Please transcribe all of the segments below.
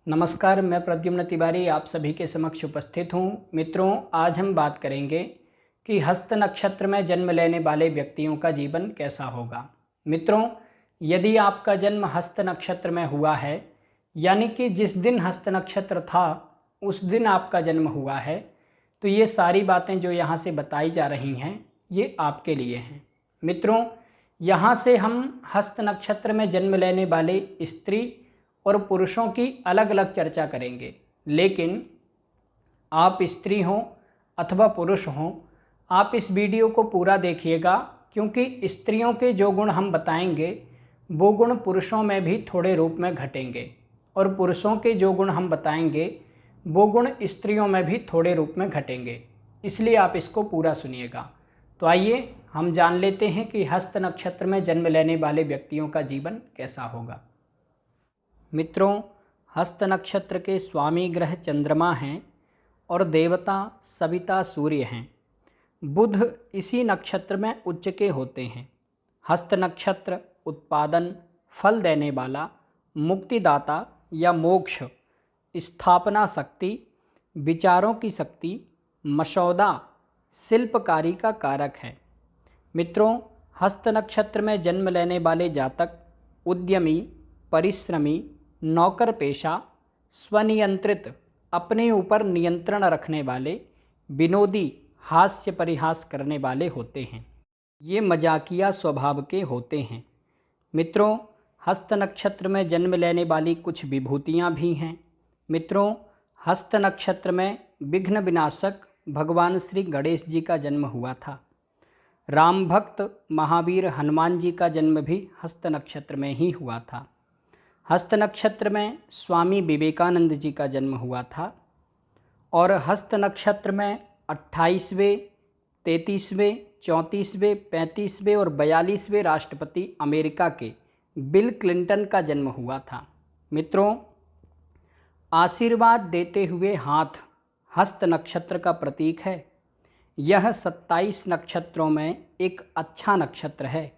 नमस्कार, मैं प्रद्युम्न तिवारी आप सभी के समक्ष उपस्थित हूँ। मित्रों, आज हम बात करेंगे कि हस्त नक्षत्र में जन्म लेने वाले व्यक्तियों का जीवन कैसा होगा। मित्रों, यदि आपका जन्म हस्त नक्षत्र में हुआ है, यानी कि जिस दिन हस्त नक्षत्र था उस दिन आपका जन्म हुआ है, तो ये सारी बातें जो यहाँ से बताई जा रही हैं ये आपके लिए हैं। मित्रों, यहाँ से हम हस्त नक्षत्र में जन्म लेने वाले स्त्री और पुरुषों की अलग अलग चर्चा करेंगे, लेकिन आप स्त्री हों अथवा पुरुष हों, आप इस वीडियो को पूरा देखिएगा, क्योंकि स्त्रियों के जो गुण हम बताएंगे वो गुण पुरुषों में भी थोड़े रूप में घटेंगे और पुरुषों के जो गुण हम बताएंगे वो गुण स्त्रियों में भी थोड़े रूप में घटेंगे, इसलिए आप इसको पूरा सुनिएगा। तो आइए हम जान लेते हैं कि हस्त नक्षत्र में जन्म लेने वाले व्यक्तियों का जीवन कैसा होगा। मित्रों, हस्त नक्षत्र के स्वामी ग्रह चंद्रमा हैं और देवता सविता सूर्य हैं। बुध इसी नक्षत्र में उच्च के होते हैं। हस्त नक्षत्र उत्पादन, फल देने वाला, मुक्तिदाता या मोक्ष, स्थापना शक्ति, विचारों की शक्ति, मसौदा, शिल्पकारी का कारक है। मित्रों, हस्त नक्षत्र में जन्म लेने वाले जातक उद्यमी, परिश्रमी, नौकर पेशा, स्वनियंत्रित, अपने ऊपर नियंत्रण रखने वाले, विनोदी, हास्य परिहास करने वाले होते हैं। ये मजाकिया स्वभाव के होते हैं। मित्रों, हस्त नक्षत्र में जन्म लेने वाली कुछ विभूतियाँ भी हैं। मित्रों, हस्त नक्षत्र में विघ्न विनाशक भगवान श्री गणेश जी का जन्म हुआ था। राम भक्त महावीर हनुमान जी का जन्म भी हस्त नक्षत्र में ही हुआ था। हस्त नक्षत्र में स्वामी विवेकानंद जी का जन्म हुआ था और हस्त नक्षत्र में 28वें, 33वें, 34वें, 35वें और 42वें राष्ट्रपति अमेरिका के बिल क्लिंटन का जन्म हुआ था। मित्रों, आशीर्वाद देते हुए हाथ हस्त नक्षत्र का प्रतीक है। यह 27 नक्षत्रों में एक अच्छा नक्षत्र है।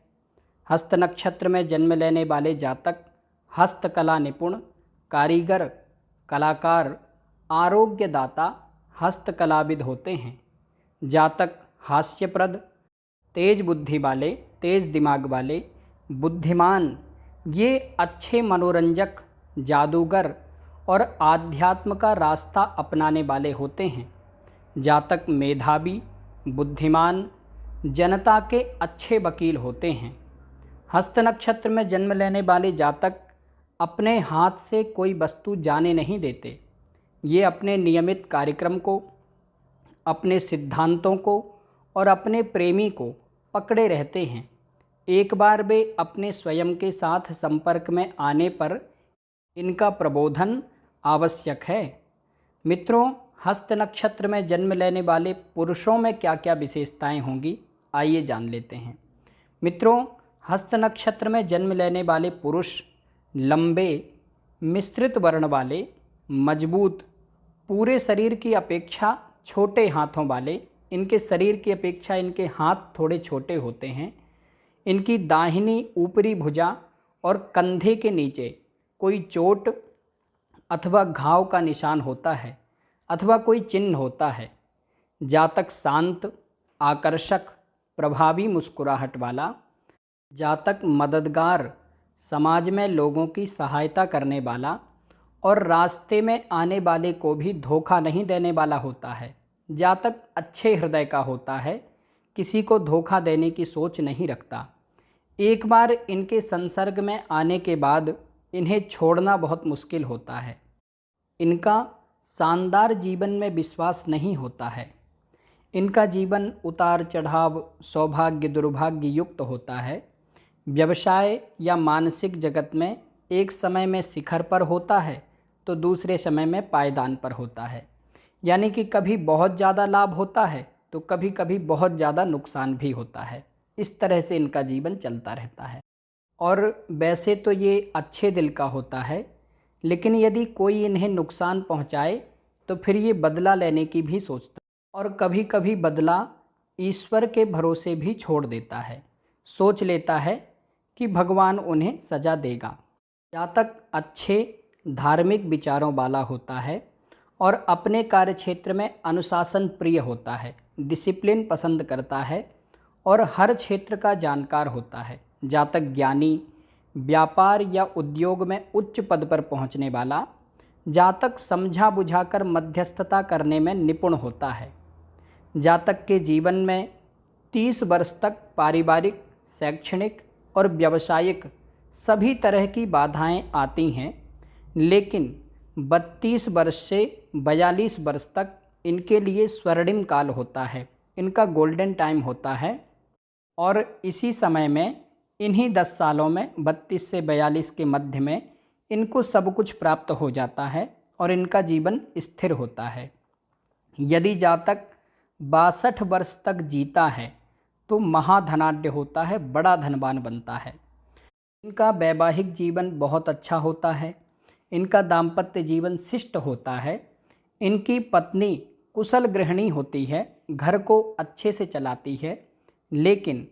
हस्त नक्षत्र में जन्म लेने वाले जातक हस्तकला निपुण, कारीगर, कलाकार, आरोग्यदाता, हस्तकलाविद होते हैं। जातक हास्यप्रद, तेज बुद्धि वाले, तेज दिमाग वाले, बुद्धिमान, ये अच्छे मनोरंजक, जादूगर और आध्यात्म का रास्ता अपनाने वाले होते हैं। जातक मेधावी, बुद्धिमान, जनता के अच्छे वकील होते हैं। हस्त नक्षत्र में जन्म लेने वाले जातक अपने हाथ से कोई वस्तु जाने नहीं देते। ये अपने नियमित कार्यक्रम को, अपने सिद्धांतों को और अपने प्रेमी को पकड़े रहते हैं। एक बार वे अपने स्वयं के साथ संपर्क में आने पर इनका प्रबोधन आवश्यक है। मित्रों, हस्त नक्षत्र में जन्म लेने वाले पुरुषों में क्या क्या विशेषताएं होंगी, आइए जान लेते हैं। मित्रों, हस्त नक्षत्र में जन्म लेने वाले पुरुष लंबे, मिश्रित वर्ण वाले, मजबूत, पूरे शरीर की अपेक्षा छोटे हाथों वाले, इनके शरीर की अपेक्षा इनके हाथ थोड़े छोटे होते हैं। इनकी दाहिनी ऊपरी भुजा और कंधे के नीचे कोई चोट अथवा घाव का निशान होता है अथवा कोई चिन्ह होता है। जातक शांत, आकर्षक, प्रभावी मुस्कुराहट वाला। जातक मददगार, समाज में लोगों की सहायता करने वाला और रास्ते में आने वाले को भी धोखा नहीं देने वाला होता है। जातक अच्छे हृदय का होता है, किसी को धोखा देने की सोच नहीं रखता। एक बार इनके संसर्ग में आने के बाद इन्हें छोड़ना बहुत मुश्किल होता है। इनका शानदार जीवन में विश्वास नहीं होता है। इनका जीवन उतार चढ़ाव, सौभाग्य दुर्भाग्य युक्त होता है। व्यवसाय या मानसिक जगत में एक समय में शिखर पर होता है तो दूसरे समय में पायदान पर होता है। यानी कि कभी बहुत ज़्यादा लाभ होता है तो कभी कभी बहुत ज़्यादा नुकसान भी होता है। इस तरह से इनका जीवन चलता रहता है। और वैसे तो ये अच्छे दिल का होता है, लेकिन यदि कोई इन्हें नुकसान पहुंचाए तो फिर ये बदला लेने की भी सोचता है और कभी कभी बदला ईश्वर के भरोसे भी छोड़ देता है। सोच लेता है कि भगवान उन्हें सज़ा देगा। जातक अच्छे, धार्मिक विचारों वाला होता है और अपने कार्यक्षेत्र में अनुशासन प्रिय होता है, डिसिप्लिन पसंद करता है और हर क्षेत्र का जानकार होता है। जातक ज्ञानी, व्यापार या उद्योग में उच्च पद पर पहुंचने वाला। जातक समझा बुझाकर मध्यस्थता करने में निपुण होता है। जातक के जीवन में 30 वर्ष तक पारिवारिक, शैक्षणिक और व्यावसायिक सभी तरह की बाधाएं आती हैं, लेकिन 32 वर्ष से 42 वर्ष तक इनके लिए स्वर्णिम काल होता है, इनका गोल्डन टाइम होता है। और इसी समय में, इन्हीं 10 सालों में 32 से 42 के मध्य में इनको सब कुछ प्राप्त हो जाता है और इनका जीवन स्थिर होता है। यदि जातक 62 वर्ष तक जीता है तो महाधनाढ्य होता है, बड़ा धनवान बनता है। इनका वैवाहिक जीवन बहुत अच्छा होता है। इनका दाम्पत्य जीवन शिष्ट होता है। इनकी पत्नी कुशल गृहिणी होती है, घर को अच्छे से चलाती है, लेकिन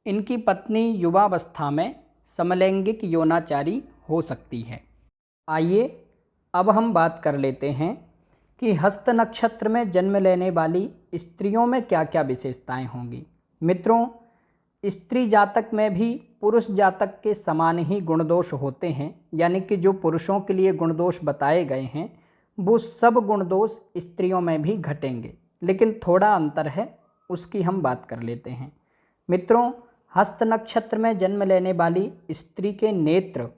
इनकी पत्नी युवावस्था में समलैंगिक यौनाचारी हो सकती है। आइए अब हम बात कर लेते हैं कि हस्त नक्षत्र में जन्म लेने वाली स्त्रियों में क्या क्या विशेषताएं होंगी। मित्रों, स्त्री जातक में भी पुरुष जातक के समान ही गुणदोष होते हैं, यानी कि जो पुरुषों के लिए गुणदोष बताए गए हैं वो सब गुणदोष स्त्रियों में भी घटेंगे, लेकिन थोड़ा अंतर है, उसकी हम बात कर लेते हैं। मित्रों, हस्त नक्षत्र में जन्म लेने वाली स्त्री के नेत्र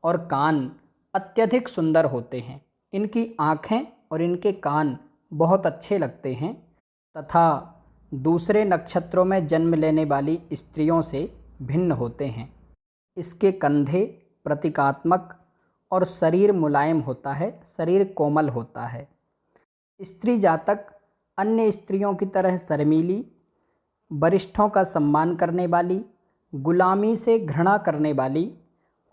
और कान अत्यधिक सुंदर होते हैं। इनकी आँखें और इनके कान बहुत अच्छे लगते हैं तथा दूसरे नक्षत्रों में जन्म लेने वाली स्त्रियों से भिन्न होते हैं। इसके कंधे प्रतीकात्मक और शरीर मुलायम होता है, शरीर कोमल होता है। स्त्री जातक अन्य स्त्रियों की तरह शर्मीली, वरिष्ठों का सम्मान करने वाली, गुलामी से घृणा करने वाली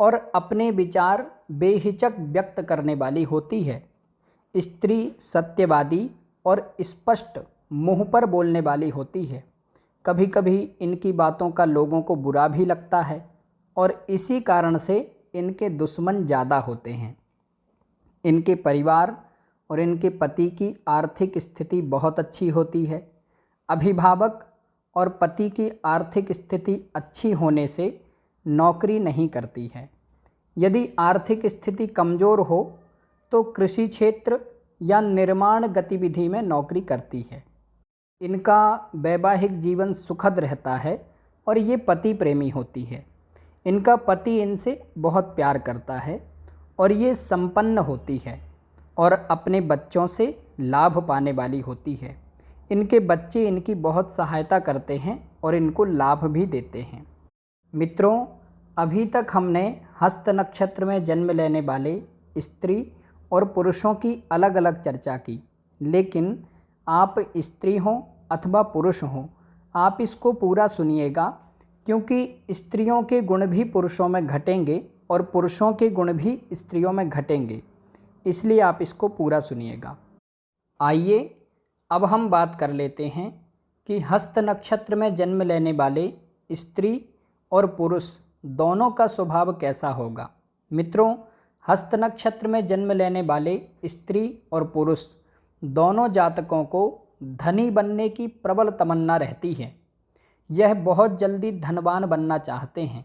और अपने विचार बेहिचक व्यक्त करने वाली होती है। स्त्री सत्यवादी और स्पष्ट मुंह पर बोलने वाली होती है। कभी कभी इनकी बातों का लोगों को बुरा भी लगता है और इसी कारण से इनके दुश्मन ज़्यादा होते हैं। इनके परिवार और इनके पति की आर्थिक स्थिति बहुत अच्छी होती है। अभिभावक और पति की आर्थिक स्थिति अच्छी होने से नौकरी नहीं करती है। यदि आर्थिक स्थिति कमज़ोर हो तो कृषि क्षेत्र या निर्माण गतिविधि में नौकरी करती है। इनका वैवाहिक जीवन सुखद रहता है और ये पति प्रेमी होती है। इनका पति इनसे बहुत प्यार करता है और ये संपन्न होती है और अपने बच्चों से लाभ पाने वाली होती है। इनके बच्चे इनकी बहुत सहायता करते हैं और इनको लाभ भी देते हैं। मित्रों, अभी तक हमने हस्त नक्षत्र में जन्म लेने वाले स्त्री और पुरुषों की अलग अलग चर्चा की, लेकिन आप स्त्री हों अथवा पुरुष हों, आप इसको पूरा सुनिएगा, क्योंकि स्त्रियों के गुण भी पुरुषों में घटेंगे और पुरुषों के गुण भी स्त्रियों में घटेंगे, इसलिए आप इसको पूरा सुनिएगा। आइए अब हम बात कर लेते हैं कि हस्त नक्षत्र में जन्म लेने वाले स्त्री और पुरुष दोनों का स्वभाव कैसा होगा। मित्रों, हस्त नक्षत्र में जन्म लेने वाले स्त्री और पुरुष दोनों जातकों को धनी बनने की प्रबल तमन्ना रहती है। यह बहुत जल्दी धनवान बनना चाहते हैं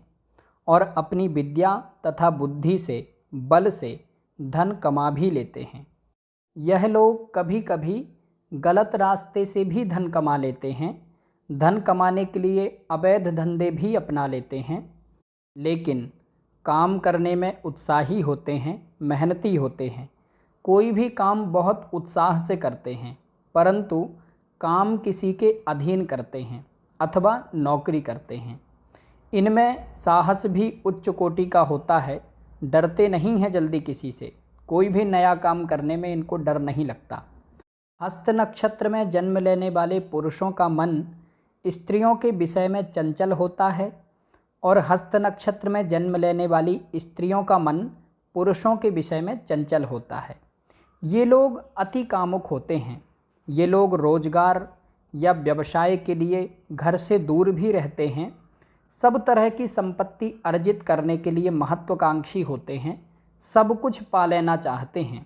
और अपनी विद्या तथा बुद्धि से, बल से धन कमा भी लेते हैं। यह लोग कभी कभी गलत रास्ते से भी धन कमा लेते हैं। धन कमाने के लिए अवैध धंधे भी अपना लेते हैं, लेकिन काम करने में उत्साही होते हैं, मेहनती होते हैं। कोई भी काम बहुत उत्साह से करते हैं, परंतु काम किसी के अधीन करते हैं अथवा नौकरी करते हैं। इनमें साहस भी उच्च कोटि का होता है, डरते नहीं हैं जल्दी किसी से। कोई भी नया काम करने में इनको डर नहीं लगता। हस्त नक्षत्र में जन्म लेने वाले पुरुषों का मन स्त्रियों के विषय में चंचल होता है और हस्त नक्षत्र में जन्म लेने वाली स्त्रियों का मन पुरुषों के विषय में चंचल होता है। ये लोग अति कामुक होते हैं। ये लोग रोजगार या व्यवसाय के लिए घर से दूर भी रहते हैं। सब तरह की संपत्ति अर्जित करने के लिए महत्वाकांक्षी होते हैं, सब कुछ पा लेना चाहते हैं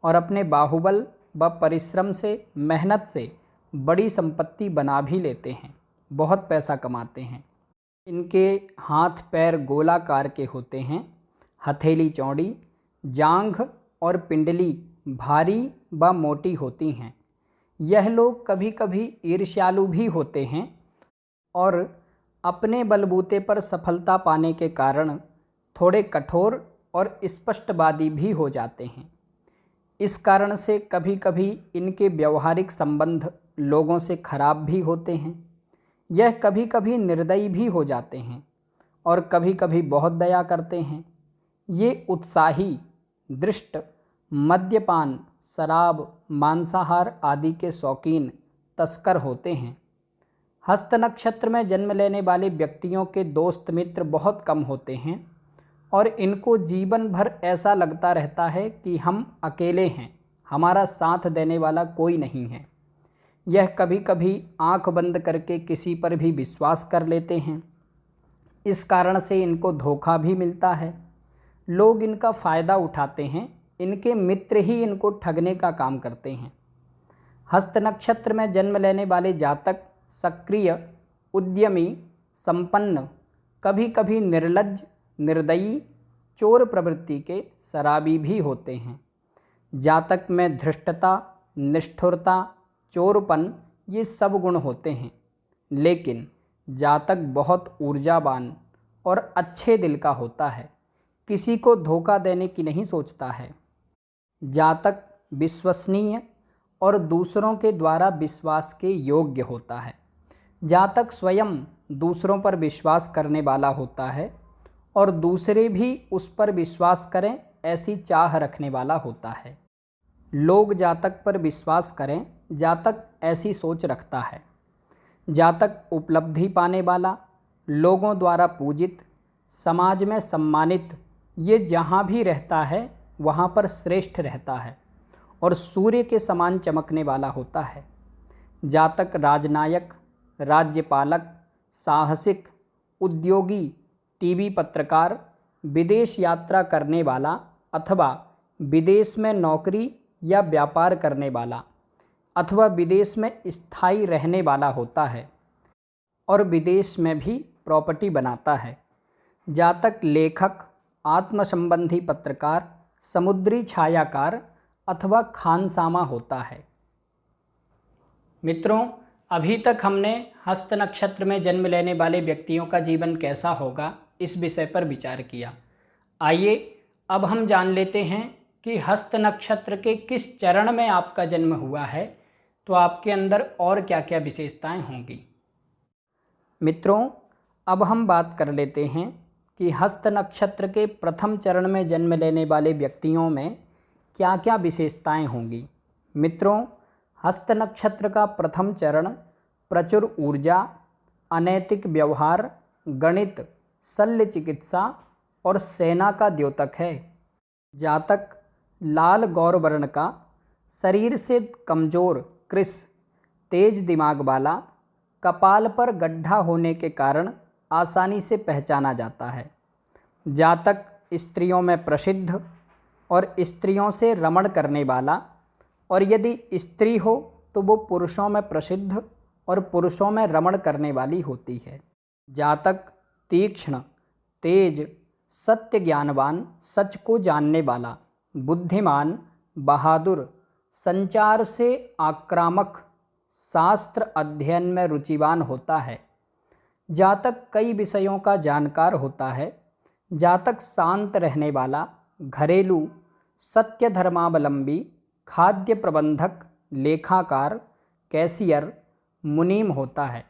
और अपने बाहुबल व परिश्रम से, मेहनत से बड़ी संपत्ति बना भी लेते हैं, बहुत पैसा कमाते हैं। इनके हाथ पैर गोलाकार के होते हैं, हथेली चौड़ी, जांघ और पिंडली भारी व मोटी होती हैं। यह लोग कभी कभी ईर्ष्यालु भी होते हैं और अपने बलबूते पर सफलता पाने के कारण थोड़े कठोर और स्पष्टवादी भी हो जाते हैं। इस कारण से कभी कभी इनके व्यवहारिक संबंध लोगों से खराब भी होते हैं। यह कभी कभी निर्दयी भी हो जाते हैं और कभी कभी बहुत दया करते हैं। ये उत्साही, दृष्ट, मद्यपान, शराब, मांसाहार आदि के शौकीन तस्कर होते हैं। हस्त नक्षत्र में जन्म लेने वाले व्यक्तियों के दोस्त मित्र बहुत कम होते हैं और इनको जीवन भर ऐसा लगता रहता है कि हम अकेले हैं, हमारा साथ देने वाला कोई नहीं है। यह कभी कभी आंख बंद करके किसी पर भी विश्वास कर लेते हैं। इस कारण से इनको धोखा भी मिलता है। लोग इनका फ़ायदा उठाते हैं, इनके मित्र ही इनको ठगने का काम करते हैं। हस्त नक्षत्र में जन्म लेने वाले जातक सक्रिय, उद्यमी, संपन्न, कभी कभी निर्लज्ज, निर्दयी, चोर प्रवृत्ति के शराबी भी होते हैं। जातक में धृष्टता, निष्ठुरता, चोरपन ये सब गुण होते हैं, लेकिन जातक बहुत ऊर्जावान और अच्छे दिल का होता है, किसी को धोखा देने की नहीं सोचता है। जातक विश्वसनीय और दूसरों के द्वारा विश्वास के योग्य होता है। जातक स्वयं दूसरों पर विश्वास करने वाला होता है और दूसरे भी उस पर विश्वास करें ऐसी चाह रखने वाला होता है। लोग जातक पर विश्वास करें, जातक ऐसी सोच रखता है। जातक उपलब्धि पाने वाला, लोगों द्वारा पूजित, समाज में सम्मानित, ये जहाँ भी रहता है वहाँ पर श्रेष्ठ रहता है और सूर्य के समान चमकने वाला होता है। जातक राजनायक, राज्यपालक, साहसिक, उद्योगी, टीवी पत्रकार, विदेश यात्रा करने वाला अथवा विदेश में नौकरी या व्यापार करने वाला अथवा विदेश में स्थायी रहने वाला होता है और विदेश में भी प्रॉपर्टी बनाता है। जातक लेखक, आत्म संबंधी पत्रकार, समुद्री छायाकार अथवा खानसामा होता है। मित्रों, अभी तक हमने हस्त नक्षत्र में जन्म लेने वाले व्यक्तियों का जीवन कैसा होगा इस विषय पर विचार किया। आइए अब हम जान लेते हैं कि हस्त नक्षत्र के किस चरण में आपका जन्म हुआ है तो आपके अंदर और क्या क्या विशेषताएं होंगी। मित्रों, अब हम बात कर लेते हैं कि हस्त नक्षत्र के प्रथम चरण में जन्म लेने वाले व्यक्तियों में क्या क्या विशेषताएं होंगी। मित्रों, हस्त नक्षत्र का प्रथम चरण प्रचुर ऊर्जा, अनैतिक व्यवहार, गणित, शल्य चिकित्सा और सेना का द्योतक है। जातक लाल गौर वर्ण का, शरीर से कमज़ोर, कृश, तेज दिमाग वाला, कपाल पर गड्ढा होने के कारण आसानी से पहचाना जाता है। जातक स्त्रियों में प्रसिद्ध और स्त्रियों से रमण करने वाला, और यदि स्त्री हो तो वो पुरुषों में प्रसिद्ध और पुरुषों में रमण करने वाली होती है। जातक तीक्ष्ण, तेज, सत्य ज्ञानवान, सच को जानने वाला, बुद्धिमान, बहादुर, संचार से आक्रामक, शास्त्र अध्ययन में रुचिवान होता है। जातक कई विषयों का जानकार होता है। जातक शांत रहने वाला, घरेलू, सत्य धर्मावलंबी, खाद्य प्रबंधक, लेखाकार, कैशियर, मुनीम होता है।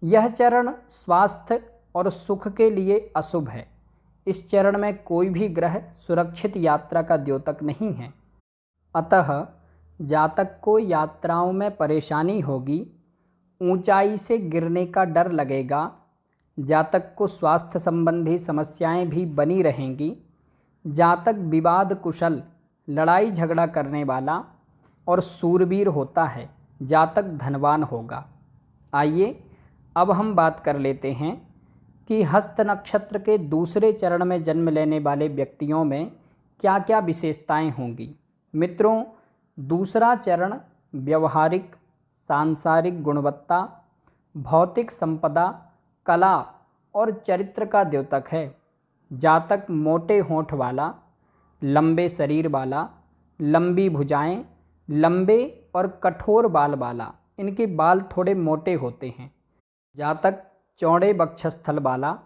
यह चरण स्वास्थ्य और सुख के लिए अशुभ है। इस चरण में कोई भी ग्रह सुरक्षित यात्रा का द्योतक नहीं है। अतः जातक को यात्राओं में परेशानी होगी, ऊंचाई से गिरने का डर लगेगा। जातक को स्वास्थ्य संबंधी समस्याएं भी बनी रहेंगी। जातक विवाद कुशल, लड़ाई झगड़ा करने वाला और सूरवीर होता है। जातक धनवान होगा। आइए अब हम बात कर लेते हैं कि हस्त नक्षत्र के दूसरे चरण में जन्म लेने वाले व्यक्तियों में क्या क्या विशेषताएं होंगी। मित्रों, दूसरा चरण व्यवहारिक, सांसारिक गुणवत्ता, भौतिक संपदा, कला और चरित्र का द्योतक है। जातक मोटे होंठ वाला, लंबे शरीर वाला, लंबी भुजाएं, लंबे और कठोर बाल वाला, इनके बाल थोड़े मोटे होते हैं। जातक चौड़े वक्षस्थल वाला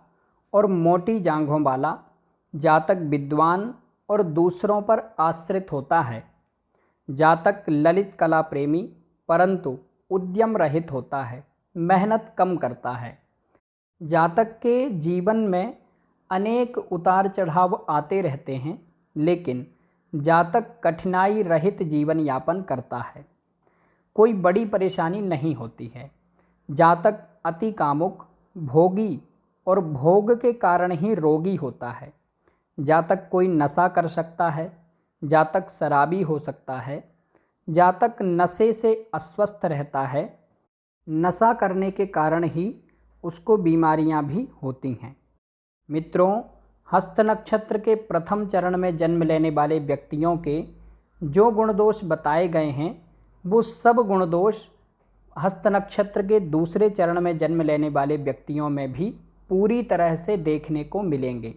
और मोटी जांघों वाला। जातक विद्वान और दूसरों पर आश्रित होता है। जातक ललित कला प्रेमी परंतु उद्यम रहित होता है, मेहनत कम करता है। जातक के जीवन में अनेक उतार चढ़ाव आते रहते हैं, लेकिन जातक कठिनाई रहित जीवन यापन करता है, कोई बड़ी परेशानी नहीं होती है। जातक अति कामुक, भोगी और भोग के कारण ही रोगी होता है। जातक कोई नशा कर सकता है, जातक शराबी हो सकता है। जातक नशे से अस्वस्थ रहता है, नशा करने के कारण ही उसको बीमारियां भी होती हैं। मित्रों, हस्त नक्षत्र के प्रथम चरण में जन्म लेने वाले व्यक्तियों के जो गुणदोष बताए गए हैं, वो सब गुणदोष हस्त नक्षत्र के दूसरे चरण में जन्म लेने वाले व्यक्तियों में भी पूरी तरह से देखने को मिलेंगे।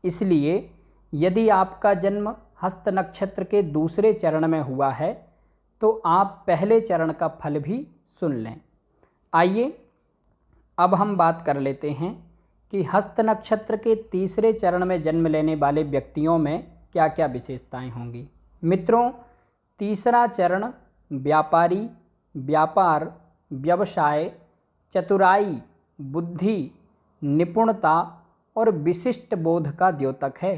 इसलिए यदि आपका जन्म हस्त नक्षत्र के दूसरे चरण में हुआ है तो आप पहले चरण का फल भी सुन लें। आइए अब हम बात कर लेते हैं कि हस्त नक्षत्र के तीसरे चरण में जन्म लेने वाले व्यक्तियों में क्या क्या विशेषताएं होंगी। मित्रों, तीसरा चरण व्यापारी, व्यापार, व्यवसाय, चतुराई, बुद्धि, निपुणता और विशिष्ट बोध का द्योतक है।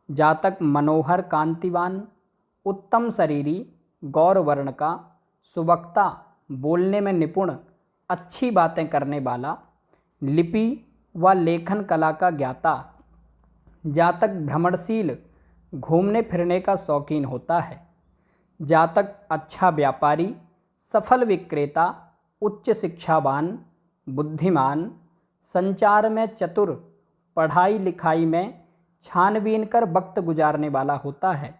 जातक मनोहर, कांतिवान, उत्तम शरीरी, गौर वर्ण का, सुवक्ता, बोलने में निपुण, अच्छी बातें करने वाला, लिपि व लेखन कला का ज्ञाता। जातक भ्रमणशील, घूमने फिरने का शौकीन होता है। जातक अच्छा व्यापारी, सफल विक्रेता, उच्च शिक्षावान, बुद्धिमान, संचार में चतुर, पढ़ाई लिखाई में छानबीन कर वक्त गुजारने वाला होता है।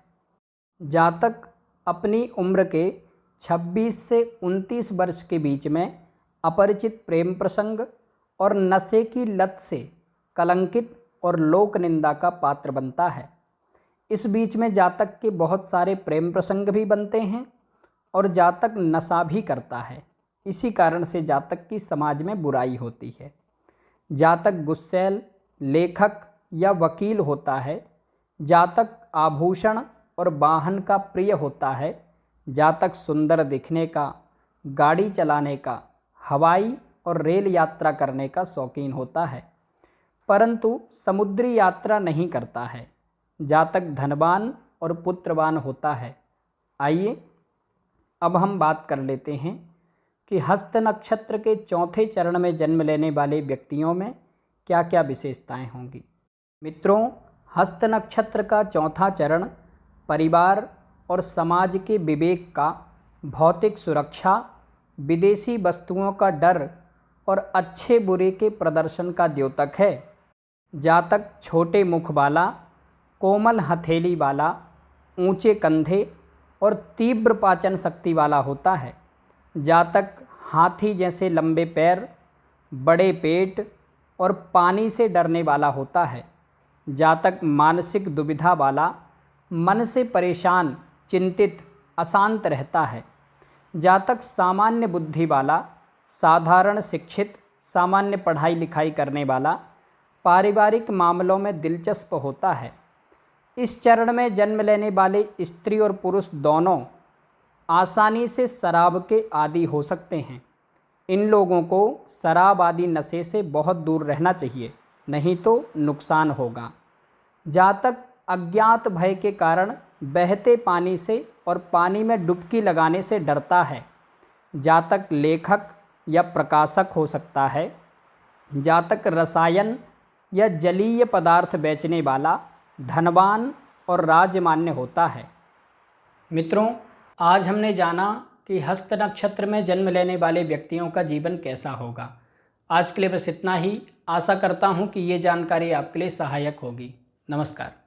जातक अपनी उम्र के 26 से 29 वर्ष के बीच में अपरिचित प्रेम प्रसंग और नशे की लत से कलंकित और लोक निंदा का पात्र बनता है। इस बीच में जातक के बहुत सारे प्रेम प्रसंग भी बनते हैं और जातक नशा भी करता है। इसी कारण से जातक की समाज में बुराई होती है। जातक गुस्सैल, लेखक या वकील होता है। जातक आभूषण और वाहन का प्रिय होता है। जातक सुंदर दिखने का, गाड़ी चलाने का, हवाई और रेल यात्रा करने का शौकीन होता है, परंतु समुद्री यात्रा नहीं करता है। जातक धनवान और पुत्रवान होता है। आइए अब हम बात कर लेते हैं कि हस्त नक्षत्र के चौथे चरण में जन्म लेने वाले व्यक्तियों में क्या क्या विशेषताएं होंगी। मित्रों, हस्त नक्षत्र का चौथा चरण परिवार और समाज के विवेक का, भौतिक सुरक्षा, विदेशी वस्तुओं का डर और अच्छे बुरे के प्रदर्शन का द्योतक है। जातक छोटे मुख वाला, कोमल हथेली वाला, ऊंचे कंधे और तीव्र पाचन शक्ति वाला होता है। जातक हाथी जैसे लंबे पैर, बड़े पेट और पानी से डरने वाला होता है। जातक मानसिक दुविधा वाला, मन से परेशान, चिंतित, अशांत रहता है। जातक सामान्य बुद्धि वाला, साधारण शिक्षित, सामान्य पढ़ाई लिखाई करने वाला, पारिवारिक मामलों में दिलचस्प होता है। इस चरण में जन्म लेने वाले स्त्री और पुरुष दोनों आसानी से शराब के आदी हो सकते हैं। इन लोगों को शराब आदि नशे से बहुत दूर रहना चाहिए, नहीं तो नुकसान होगा। जातक अज्ञात भय के कारण बहते पानी से और पानी में डुबकी लगाने से डरता है। जातक लेखक या प्रकाशक हो सकता है। जातक रसायन या जलीय पदार्थ बेचने वाला, धनवान और राजमान्य होता है। मित्रों, आज हमने जाना कि हस्त नक्षत्र में जन्म लेने वाले व्यक्तियों का जीवन कैसा होगा। आज के लिए बस इतना ही। आशा करता हूँ कि ये जानकारी आपके लिए सहायक होगी। नमस्कार।